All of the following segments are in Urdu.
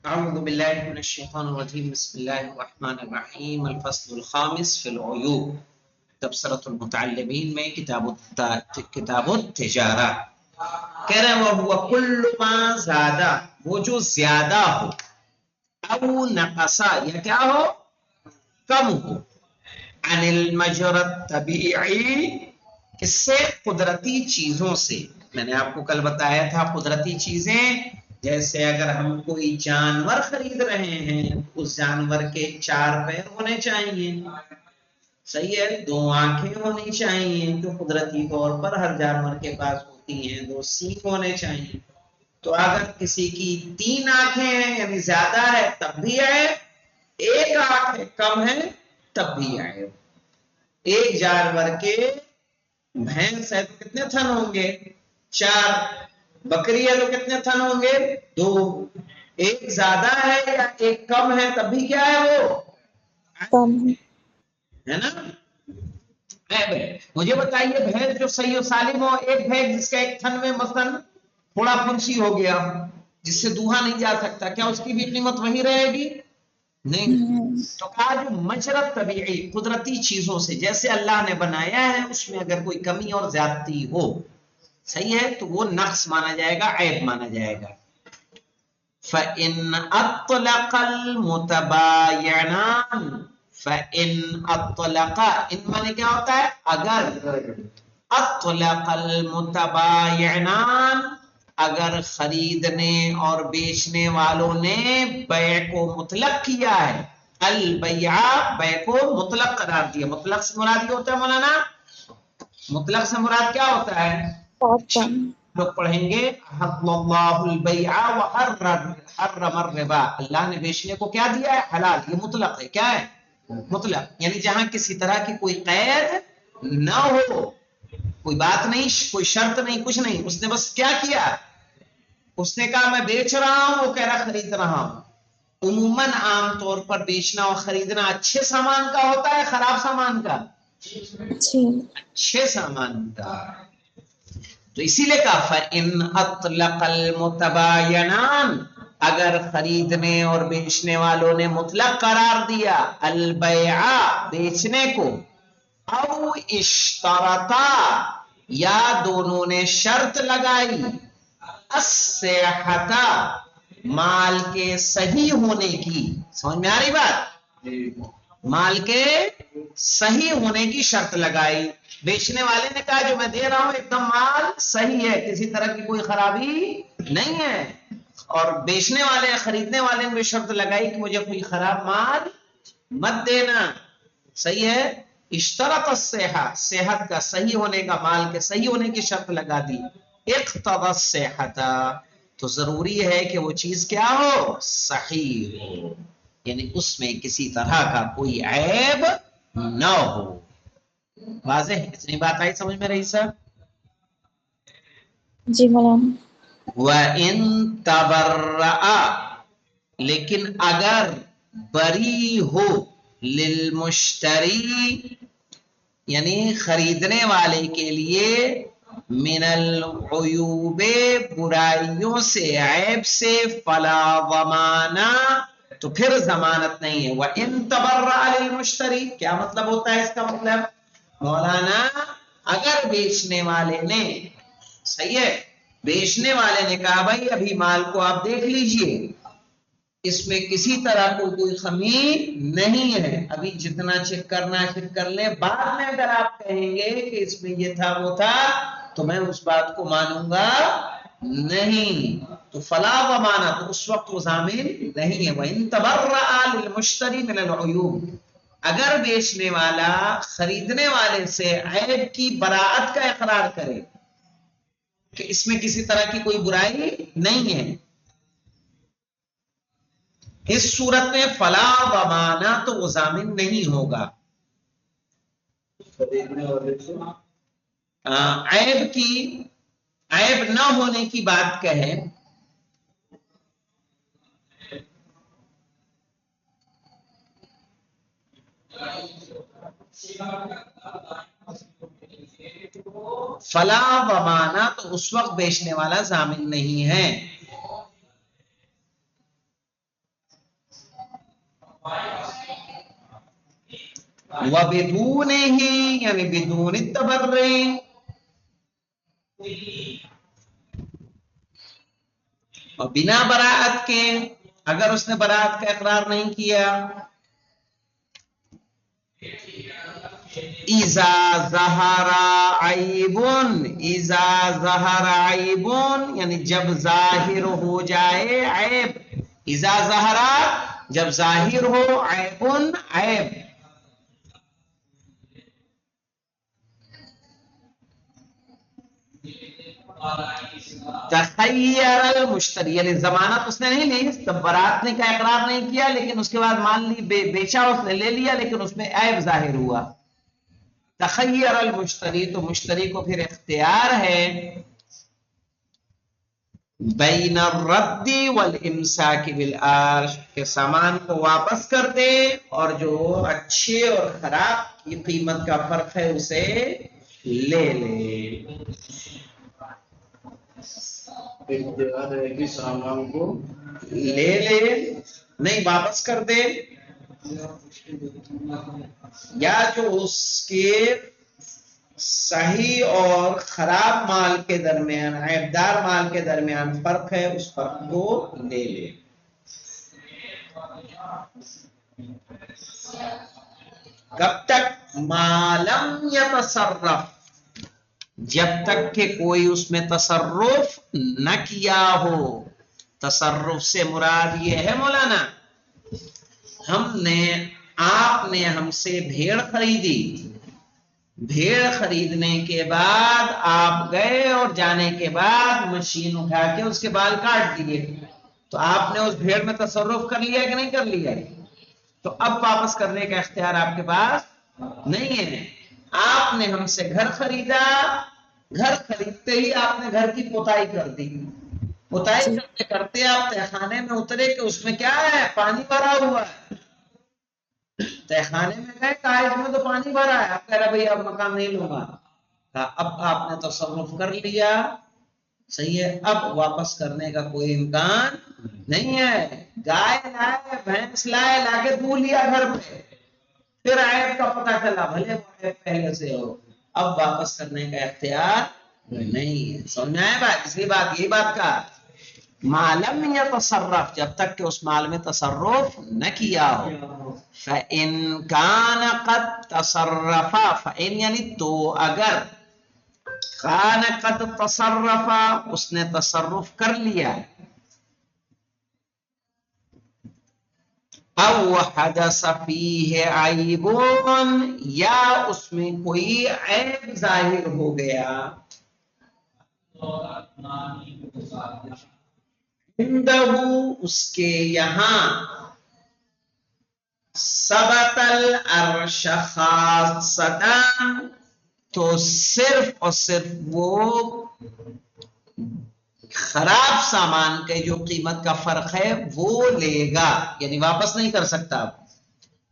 اعوذ باللہ من الشیطان الرجیم بسم اللہ الرحمن الرحیم الفصل الخامس فی العیوب تبصرۃ المتعلمین میں کتاب التجارہ کہہ رہے ہیں وہ کل ما زیادہ وہ جو زیادہ ہو او نقصا یا کیا ہو کم ہو عن المجر الطبیعی کس سے قدرتی چیزوں سے میں نے آپ کو کل بتایا تھا قدرتی چیزیں جیسے اگر ہم کوئی جانور خرید رہے ہیں اس جانور کے 4 پیر ہونے چاہیے صحیح ہے 2 آنکھیں ہونی چاہیے جو قدرتی طور پر ہر جانور کے پاس ہوتی ہیں 2 سینگ ہونے چاہیے تو اگر کسی کی 3 آنکھیں ہیں یعنی زیادہ ہے تب بھی ہے 1 آنکھ ہے کم ہے تب بھی ہے ایک جانور کے بھینس ہے تو کتنے تھن ہوں گے 4 بکری ہے تو کتنے تھن ہوں گے 2 ایک زیادہ ہے یا ایک کم ہے تب بھی کیا ہے وہ کم ہے نا مجھے بتائیے بھینس جو صحیح و سالم ہو ایک بھینس جس کا ایک تھن میں مثلا تھوڑا پھنسی ہو گیا جس سے دوہا نہیں جا سکتا کیا اس کی بھی قیمت وہی رہے گی نہیں تو کہا جو مجرد طبیعی قدرتی چیزوں سے جیسے اللہ نے بنایا ہے اس میں اگر کوئی کمی اور زیادتی ہو صحیح ہے تو وہ نقص مانا جائے گا عیب مانا جائے گا فَإِنْ أَطْلَقَ الْمُتَبَايِعَانِ فَإِنْ أَطْلَقَ ان مانے کیا ہوتا ہے اگر اطلق المتبايعان اگر خریدنے اور بیچنے والوں نے بیع کو مطلق کیا ہے البیع بیع کو مطلق قرار دیا مطلق سے مراد یہ ہوتا ہے مولانا مطلق سے مراد کیا ہوتا ہے لوگ پڑھیں گے احل اللہ البیع وحرم الربا اللہ نے بیچنے کو کیا دیا ہے حلال یہ مطلق ہے کیا ہے مطلق یعنی جہاں کسی طرح کی کوئی قید نہ ہو کوئی بات نہیں کوئی شرط نہیں کچھ نہیں اس نے بس کیا کیا اس نے کہا میں بیچ رہا ہوں وہ کہہ رہا خرید رہا ہوں عموماً عام طور پر بیچنا اور خریدنا اچھے سامان کا ہوتا ہے خراب سامان کا اچھے سامان کا تو اسی لیے کہا فَإِنْ أَطْلَقَ الْمُتَبَايَعَانِ اگر خریدنے اور بیچنے والوں نے مطلق قرار دیا البیع بیچنے کو او اشترطا یا دونوں نے شرط لگائی الصحۃ مال کے صحیح ہونے کی سمجھ میں آ رہی بات مال کے صحیح ہونے کی شرط لگائی بیچنے والے نے کہا جو میں دے رہا ہوں ایک دم مال صحیح ہے کسی طرح کی کوئی خرابی نہیں ہے اور بیچنے والے خریدنے والے نے بھی شرط لگائی کہ مجھے کوئی خراب مال مت دینا صحیح ہے اشترط الصحۃ صحت کا صحیح ہونے کا مال کے صحیح ہونے کی شرط لگا دی اقتضى الصحۃ تو ضروری ہے کہ وہ چیز کیا ہو صحیح ہو یعنی اس میں کسی طرح کا کوئی عیب نہ ہو واضح اتنی بات آئی سمجھ میں رہی صاحب جی مولانا وَإِن تَبَرَّأَ لیکن اگر بری ہو للمشتری یعنی خریدنے والے کے لیے من العیوب برائیوں سے عیب سے فلا ضمانہ تو پھر ضمانت نہیں ہے وَإِن تَبَرَّأَ للمشتری کیا مطلب ہوتا ہے اس کا مطلب مولانا اگر بیچنے والے نے صحیح ہے بیچنے والے نے کہا بھائی ابھی مال کو آپ دیکھ لیجئے اس میں کسی طرح کو کوئی خمی نہیں ہے ابھی جتنا چیک کرنا چیک کر لیں بعد میں اگر آپ کہیں گے کہ اس میں یہ تھا وہ تھا تو میں اس بات کو مانوں گا نہیں تو فلا ضمانہ تو اس وقت وہ ضامن نہیں ہے وَإِن تَبَرَّأَ لِلْمُشْتَرِي مِنَ الْعُيُوبِ اگر بیچنے والا خریدنے والے سے عیب کی براءت کا اقرار کرے کہ اس میں کسی طرح کی کوئی برائی نہیں ہے اس صورت میں فلا ضمانہ تو وہ ضامن نہیں ہوگا عیب نہ ہونے کی بات کہیں فلا ضمانہ تو اس وقت بیچنے والا ضامن نہیں ہے وبدونہ یعنی بدون التبرع، اور بنا براءت کے، اگر اس نے براءت کا اقرار نہیں کیا. اذا ظہر عیب، اذا ظہر عیب یعنی جب ظاہر ہو جائے عیب، اذا ظہر جب ظاہر ہو عیب عیب. تخیر المشتری یعنی ضمانت اس نے نہیں لی، تب برات نے کا اقرار نہیں کیا، لیکن اس کے بعد مان لی بیچا، اس نے لے لیا، لیکن اس میں عیب ظاہر ہوا. تخیر المشتری تو مشتری کو پھر اختیار ہے بین الرد والامساک بالعرش کہ سامان کو واپس کر دے اور جو اچھے اور خراب کی قیمت کا فرق ہے اسے لے لے. سامان کو لے لے نہیں واپس کر دے، یا جو اس کے صحیح اور خراب مال کے درمیان، عیبدار مال کے درمیان فرق ہے، اس فرق کو لے لے. کب تک؟ معلوم یتصرف جب تک کہ کوئی اس میں تصرف نہ کیا ہو. تصرف سے مراد یہ ہے مولانا، آپ نے ہم سے بھیڑ خریدی، بھیڑ خریدنے کے بعد آپ گئے اور جانے کے بعد مشین اٹھا کے اس کے بال کاٹ دیے، تو آپ نے اس بھیڑ میں تصرف کر لیا کہ نہیں کر لیا؟ تو اب واپس کرنے کا اختیار آپ کے پاس نہیں ہے. آپ نے ہم سے گھر خریدا، گھر خریدتے ہی آپ نے گھر کی پوتائی کر دی، پوتائی کرتے کرتے آپ تہخانے میں اترے کہ اس میں کیا ہے؟ پانی بھرا ہوا ہے. تہخانے میں گئے کہا اس میں تو پانی بھرا ہے، آپ کہہ رہے بھائی اب مکان نہیں لوں گا. اب آپ نے تصرف کر لیا، صحیح ہے، اب واپس کرنے کا کوئی امکان نہیں ہے. گائے لائے، بھینس لائے، لا کے دو لیا گھر پہ، پھر عیب کا پتہ چلا بھلے وہ عیب پہلے سے ہو، اب واپس کرنے کا اختیار نہیں ہے. سمجھ میں آئے بات؟ اس لیے بات یہی بات کا معلوم یا تصرف جب تک کہ اس مال میں تصرف نہ کیا ہو. فَإِن كَانَ قَدْ تَصَرَّفَ فَإِن یعنی تو اگر كَانَ قَدْ تَصَرَّفَ اس نے تصرف کر لیا، او حدث فیہ عیب یا اس میں کوئی عیب ظاہر ہو گیا، عندہ اس کے یہاں ثبت العرش خاصتا تو صرف اور صرف وہ خراب سامان کے جو قیمت کا فرق ہے وہ لے گا، یعنی واپس نہیں کر سکتا.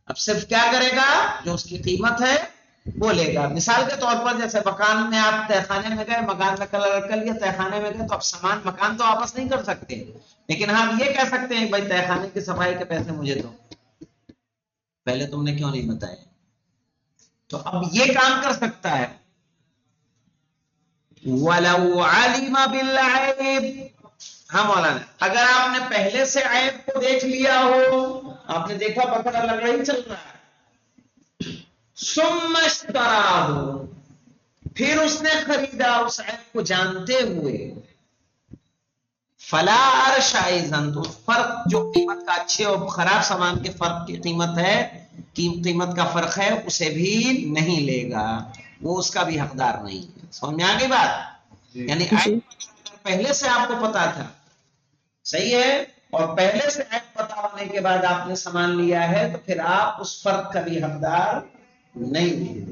اب صرف کیا کرے گا؟ جو اس کی قیمت ہے وہ لے گا. مثال کے طور پر جیسے مکان میں آپ تہخانے میں گئے، مکان کا کلر کر لیا، تہخانے میں گئے تو اب سامان مکان تو واپس نہیں کر سکتے، لیکن ہم یہ کہہ سکتے ہیں بھائی تہخانے کی صفائی کے پیسے مجھے دو، پہلے تم نے کیوں نہیں بتایا؟ تو اب یہ کام کر سکتا ہے. وَلَوْ عَلِمَ بِالْعَيْبِ ہاں مولانا، اگر آپ نے پہلے سے عیب کو دیکھ لیا ہو، آپ نے دیکھا بکرا لڑائی چل رہا ہے، ثُمَّ اشْتَرَاهُ پھر اس نے خریدا اس عیب کو جانتے ہوئے، فَلَا عَرْشَ أَيْضًا تو فرق جو قیمت کا اچھے اور خراب سامان کے فرق کی قیمت ہے، قیمت کا فرق ہے، اسے بھی نہیں لے گا، وہ اس کا بھی حقدار نہیں ہے. سمجھ میں آ گئی بات؟ یعنی پہلے سے آپ کو پتا تھا، صحیح ہے، اور پہلے سے عیب پتا ہونے کے بعد آپ نے سامان لیا ہے تو پھر آپ اس فرق کا بھی حقدار نہیں ہیں.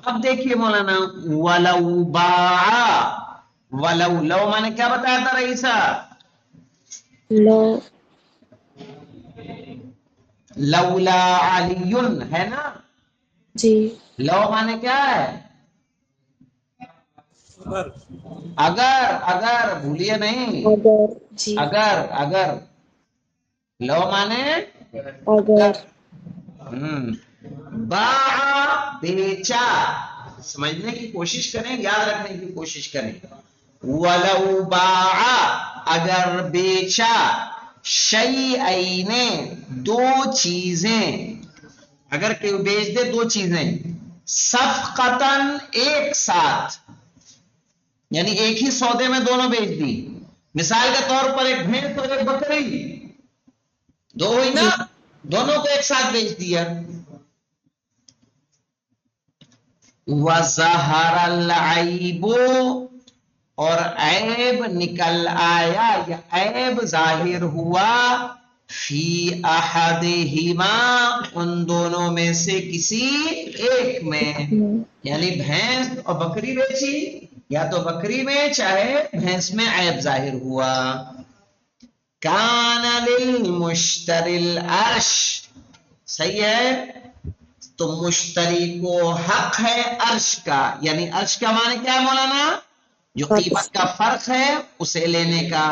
اب دیکھیے مولانا، وَلَوْ بَاعَ وَلَوْ لو میں نے کیا بتایا تھا رئیسا؟ لولا علی ہے نا جی. لو مانے کیا ہے؟ اگر بھولیے نہیں، اگر جی. اگر لو مانے اگر باع بیچا، سمجھنے کی کوشش کریں، یاد رکھنے کی کوشش کریں. ولو باع اگر بیچا، شیئین دو چیزیں، اگر کوئی بیچ دے دو چیزیں، صفقتن ایک ساتھ، یعنی ایک ہی سودے میں دونوں بیچ دی. مثال کے طور پر ایک بھینس اور ایک بکری، دو ہوئی نا، جی دونوں کو ایک ساتھ بیچ دیا. وَظَهَرَ الْعَيْبُ اور عیب نکل آیا یا عیب ظاہر ہوا، فی احدہما ان دونوں میں سے کسی ایک میں، یعنی بھینس اور بکری بیچی، یا تو بکری میں چاہے بھینس میں عیب ظاہر ہوا. کان للمشتری العرش، صحیح ہے، تو مشتری کو حق ہے عرش کا، یعنی عرش کا معنی کیا ہے مولانا؟ جو قیمت کا فرق ہے اسے لینے کا.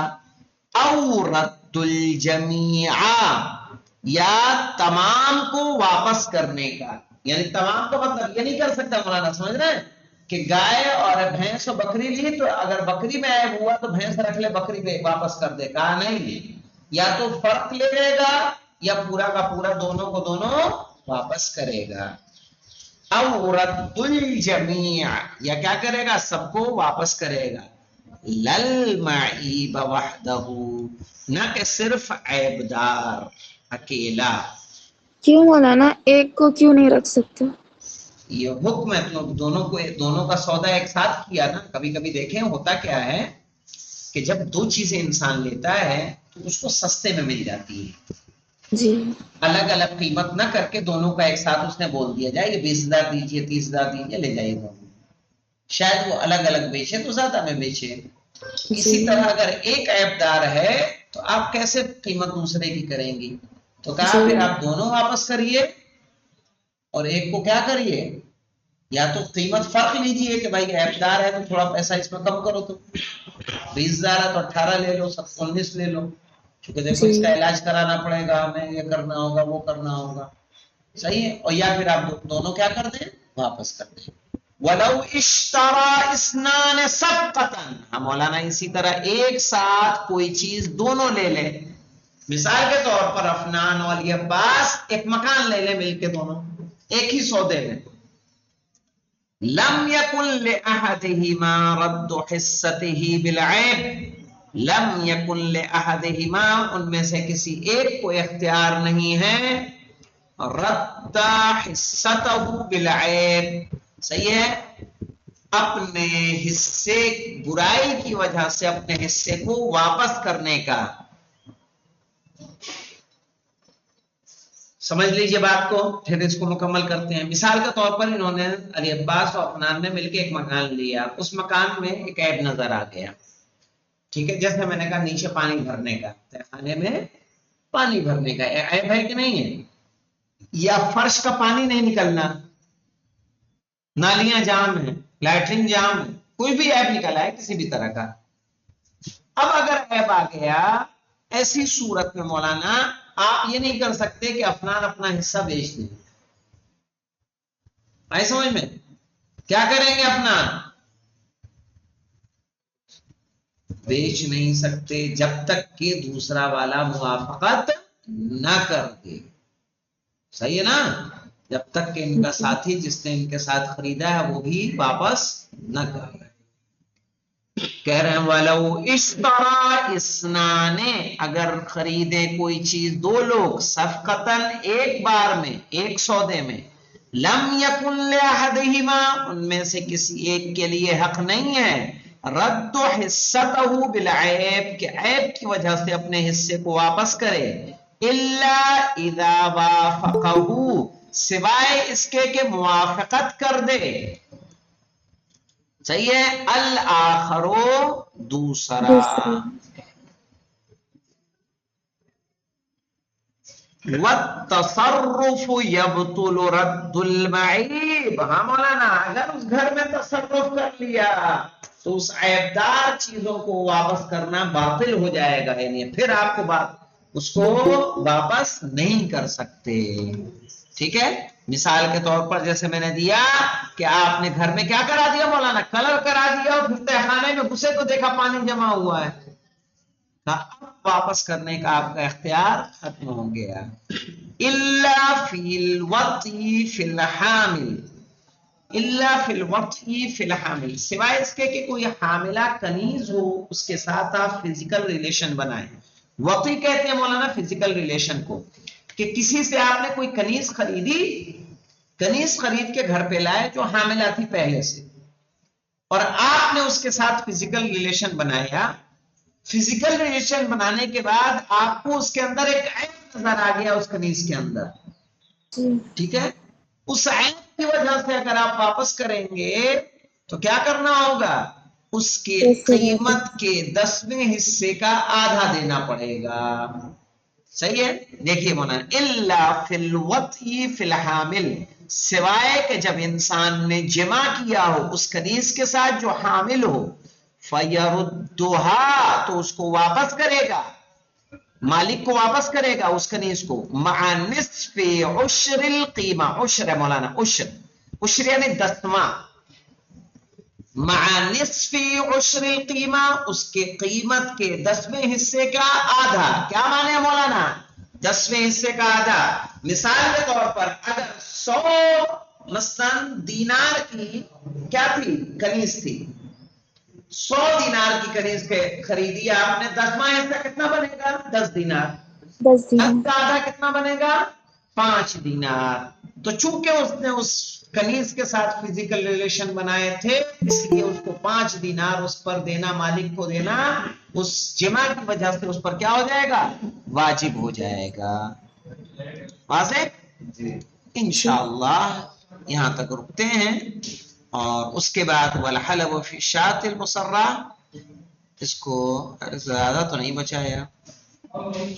او رد الجمیع، یا تمام کو واپس کرنے کا. یعنی تمام کا مطلب یہ نہیں کر سکتا مولانا، سمجھ رہے ہیں کہ گائے اور بھینس اور بکری لی، تو اگر بکری میں عیب ہوا تو بھینس رکھ لے، بکری میں واپس کر دے. کہا نہیں، یا تو فرق لے لے گا یا پورا کا پورا دونوں کو دونوں واپس کرے گا. او رد الجمیع، یا کیا کرے گا؟ سب کو واپس کرے گا. للمعیب وحدہ، نہ کہ صرف عیبدار اکیلا. کیوں مولانا ایک کو کیوں نہیں رکھ سکتے؟ یہ حکم ہے، تو دونوں کا سودا ایک ساتھ کیا نا. کبھی کبھی دیکھیں ہوتا کیا ہے کہ جب دو چیزیں انسان لیتا ہے تو اس کو سستے میں مل جاتی ہے، جی الگ الگ قیمت نہ کر کے دونوں کا ایک ساتھ اس نے بول دیا جائے کہ 20,000 دیجیے، 30,000 دیجیے، لے جائیے دونوں. شاید وہ الگ الگ بیچے تو زیادہ میں بیچے. جی اسی طرح اگر ایک عیبدار ہے تو آپ کیسے قیمت دوسرے کی کریں گی؟ تو کہا جی پھر آپ دونوں واپس کریے اور ایک کو کیا کریے، یا تو قیمت فرق لیجیے کہ بھائی عیبدار ہے تو تھوڑا پیسہ اس میں کم کرو، تو 20,000 ہے تو 18 لے لو، 19 لے لو، کیونکہ دیکھو اس جی کا علاج کرانا پڑے گا ہمیں، یہ کرنا ہوگا، وہ کرنا ہوگا. صحیح ہے. اور یا پھر آپ دونوں کیا کر دیں، واپس کر دیں. وَلَوْ اشْتَرَى اثْنَانَ صَفْقَةً، ہم مولانا اسی طرح ایک ساتھ کوئی چیز دونوں لے لیں. مثال کے طور پر افنان اور عباس ایک مکان لے لیں مل کے دونوں ایک ہی سودے میں. لم يكن لأحدهما رد حصته بالعیب، لم يكن لأحدهما ان میں سے کسی ایک کو اختیار نہیں ہے رد حصته بالعیب، صحیح ہے، اپنے حصے برائی کی وجہ سے اپنے حصے کو واپس کرنے کا. سمجھ لیجئے بات کو، پھر اس کو مکمل کرتے ہیں. مثال کے طور پر انہوں نے علی عباس اور افنان نے مل کے ایک مکان لیا، اس مکان میں ایک عیب نظر آ گیا، ٹھیک ہے، جیسے میں نے کہا نیچے پانی بھرنے کا، خانے میں پانی بھرنے کا عیب ہے کہ نہیں ہے، یا فرش کا پانی نہیں نکلنا، نالیاں جام ہیں، لیٹرین جام ہے، کوئی بھی عیب نکلا ہے کسی بھی طرح کا. اب اگر عیب آ گیا، ایسی صورت میں مولانا آپ یہ نہیں کر سکتے کہ افنان اپنا حصہ بیچ دیں. آئی سمجھ میں؟ کیا کریں گے؟ افنان بیچ نہیں سکتے جب تک کہ دوسرا والا موافقت نہ کر دے. صحیح ہے نا؟ جب تک کہ ان کا ساتھی جس نے ان کے ساتھ خریدا ہے وہ بھی واپس نہ کر دے. کہہ رہے ہیں وَلَوْ اشْتَرَى اثْنَانِ، اگر خریدے کوئی چیز دو لوگ، صفقتاً ایک بار میں، ایک سودے میں، لم یکن لأحدہما ان میں سے کسی ایک کے لیے حق نہیں ہے رد حصتہ بالعیب کہ عیب کی وجہ سے اپنے حصے کو واپس کرے، الا اذا وافقہ سوائے اس کے کہ موافقت کر دے. صحیح ہے. الآخرو دوسرا، دوسرا والتصرف يبطل رد المعیب. ہاں مولانا اگر اس گھر میں تصرف کر لیا تو اس عیبدار چیزوں کو واپس کرنا باطل ہو جائے گا، یعنی پھر آپ کو اس کو واپس نہیں کر سکتے. ٹھیک ہے. مثال کے طور پر جیسے میں نے دیا کہ آپ نے گھر میں کیا کرا دیا مولانا, کلر کرا دیا, اور پھر تہخانے میں گھسے تو دیکھا پانی جمع ہوا ہے, اب واپس کرنے کا آپ کا اختیار ختم ہو گیا. الا فی الوطی فی الحامل, الا فی الوطی فی الحامل, سوائے اس کے کہ کوئی حاملہ کنیز ہو اس کے ساتھ آپ فزیکل ریلیشن بنائیں. وطی کہتے ہیں مولانا فزیکل ریلیشن کو, کہ کسی سے آپ نے کوئی کنیز خریدی, کنیز خرید کے گھر پہ لائے جو حاملہ تھی پہلے سے, اور آپ نے اس کے ساتھ فزیکل ریلیشن بنایا. فزیکل ریلیشن بنانے کے بعد آپ کو اس کے اندر ایک عیب نظر آ گیا اس کنیز کے اندر. جی ٹھیک ہے. اس عیب کی وجہ سے اگر آپ واپس کریں گے تو کیا کرنا ہوگا, اس کے پیسے واپس. قیمت کے 10ویں حصے کا آدھا دینا پڑے گا. صحیح ہے. دیکھیے مولانا, الا فی الوطی فی الحامل, سوائے کہ جب انسان نے جمع کیا ہو اس کنیز کے ساتھ جو حامل ہو, فیردھا, تو اس کو واپس کرے گا, مالک کو واپس کرے گا اس کنیز کو, مع نصف عشر القیمہ, عشر ہے مولانا, عشر, عشر یعنی 10واں, مع نصف عشر القیمہ, اس کے قیمت کے 10ویں حصے کا آدھا. کیا مانے مولانا, 10ویں حصے کا آدھا. مثال کے طور پر اگر 100 مثلاً دینار کی کیا تھی کنیز تھی, 100 دینار کی کنیز کے خریدی آپ نے, 10واں حصہ کتنا بنے گا, 10 دینار. 10 10 دن. کا آدھا کتنا بنے گا, 5 دینار. تو چونکہ اس نے اس کنیز کے ساتھ فزیکل ریلیشن بنائے تھے, اس لیے اس کو 5 دینار اس پر دینا, مالک کو دینا, اس جمع کی وجہ سے اس پر کیا ہو جائے گا, واجب ہو جائے گا. واضح؟ جی انشاءاللہ یہاں تک رکتے ہیں, اور اس کے بعد والحلب فی الشاة المصرہ, اس کو زیادہ تو نہیں بچایا,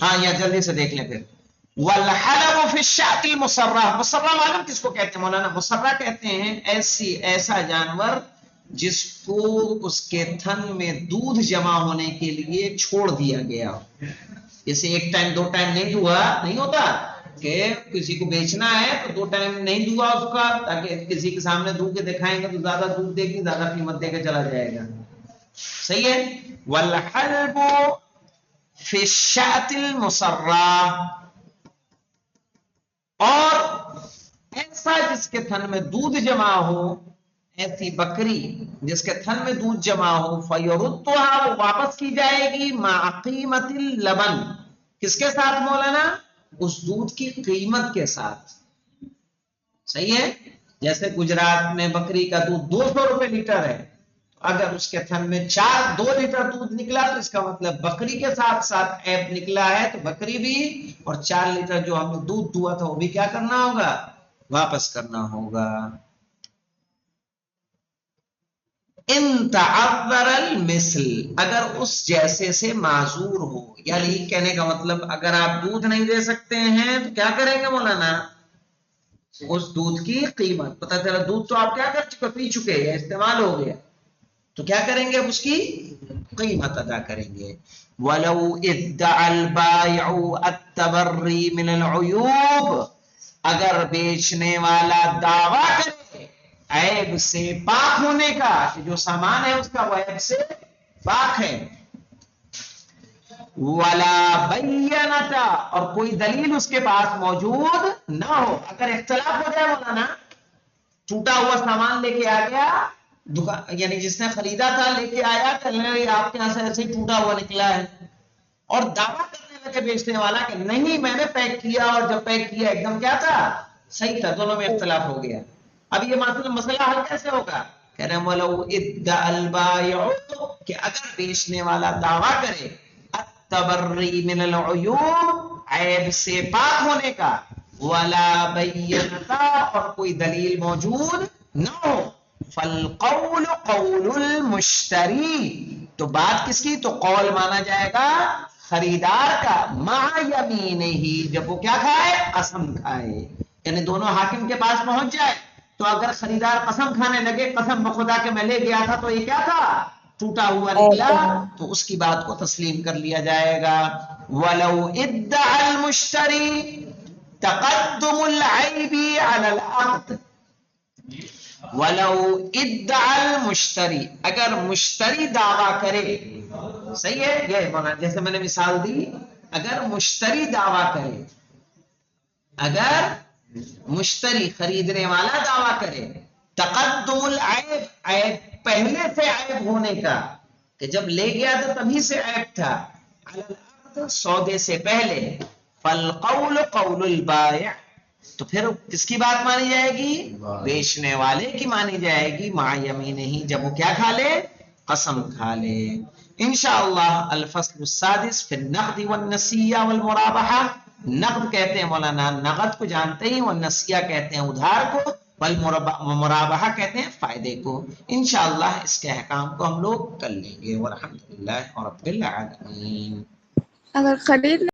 ہاں یا جلدی سے دیکھ لیں پھر. والحلب فی الشاة المصرہ, مصرہ معلوم کس کو کہتے ہیں مولانا, مصرہ کہتے ہیں ایسا جانور جس کو اس کے تھن میں دودھ جمع ہونے کے لیے چھوڑ دیا گیا. جیسے ایک ٹائم 2 ٹائم نہیں دھوا, نہیں ہوتا کہ کسی کو بیچنا ہے تو 2 ٹائم نہیں دھوا اس کا, تاکہ کسی کے سامنے دھو کے دکھائیں گے تو زیادہ دودھ دے گی, زیادہ قیمت دے کے چلا جائے گا. صحیح ہے. والحلب فی الشاة المصرہ, اور ایسا جس کے تھن میں دودھ جمع ہو, ایسی بکری جس کے تھن میں دودھ جمع ہو, فیردھا, وہ واپس کی جائے گی, مع قیمت اللبن, کس کے ساتھ مولانا, اس دودھ کی قیمت کے ساتھ. صحیح ہے. جیسے گجرات میں بکری کا دودھ 200 روپے لیٹر ہے, اگر اس کے تھن میں 2 لیٹر دودھ نکلا تو اس کا مطلب بکری کے ساتھ ساتھ عیب نکلا ہے, تو بکری بھی, اور 4 لیٹر جو ہم نے دودھ دھوا تھا وہ بھی کیا کرنا ہوگا, واپس کرنا ہوگا. ان تعذر المثل, اگر اس جیسے سے معذور ہو, یعنی کہنے کا مطلب اگر آپ دودھ نہیں دے سکتے ہیں تو کیا کریں گے مولانا, اس دودھ کی قیمت, پتہ چلا دودھ تو آپ کیا کر چکے, پی چکے یا استعمال ہو گیا, تو کیا کریں گے, اب اس کی قیمت ادا کریں گے. وَلَوْ ادَّعَى الْبَائِعُ التَّبَرِّي مِنَ الْعُيُوبِ, اگر بیچنے والا دعویٰ کرے عیب سے پاک ہونے کا, کہ جو سامان ہے اس کا وہ عیب سے پاک ہے. وَلَا بَيَّنَةَ, اور کوئی دلیل اس کے پاس موجود نہ ہو. اگر اختلاف ہو جائے مولانا, ٹوٹا ہوا سامان لے کے آ گیا, یعنی جس نے خریدا تھا لے کے آیا, کہ آپ کے یہاں سے ایسے ہی ٹوٹا ہوا نکلا ہے, اور دعویٰ کرنے لگے بیچنے والا کہ نہیں میں نے پیک کیا, اور جب پیک کیا ایک دم کیا تھا, صحیح تھا, دونوں میں اختلاف ہو گیا. اب یہ مسئلہ حل کیسے ہوگا, کہہ رہے ہیں وَلَوْ ادَّعَى الْبَائِعُ, کہ اگر بیچنے والا دعویٰ کرے التبری من العیوب, عیب سے پاک ہونے کا, وَلَا بَيَّنَةَ, اور کوئی دلیل موجود نہ ہو, فَالْقَوْلُ قَوْلُ الْمُشْتَرِي, تو بات کس کی, تو قول مانا جائے گا خریدار کا, مع یمینہ, جب وہ کیا کھائے, قسم کھائے. یعنی دونوں حاکم کے پاس پہنچ جائے, تو اگر خریدار قسم کھانے لگے, قسم بخدا کہ میں لے گیا تھا تو یہ کیا تھا, ٹوٹا ہوا نکلا تو اس کی بات کو تسلیم کر لیا جائے گا. ولو ادعى المشتری تقدم العیب علی العقد. ولو ادعى المشتری، اگر مشتری دعویٰ کرے، صحیح ہے یہ مولانا جیسے میں نے مثال دی، اگر مشتری دعویٰ کرے، اگر مشتری خریدنے والا دعویٰ کرے تقدم العیب، عیب پہلے سے عیب ہونے کا، کہ جب لے گیا تو تبھی سے عیب تھا، علی العقد سودے سے پہلے، فالقول قول البائع، تو پھر کس کی بات مانی جائے گی؟ بیچنے والے کی مانی جائے گی، مع یمینہ، جب وہ کیا کھا لے؟ قسم کھا لے. انشاءاللہ الفصل السادس فی النقد والنسیہ والمرابحہ. نقد کہتے ہیں مولانا نقد کو جانتے ہیں، والنسیہ کہتے ہیں ادھار کو، والمرابحہ کہتے ہیں فائدے کو. انشاءاللہ اس کے احکام کو ہم لوگ کر لیں گے. والحمدللہ رب العالمین. اگر خرید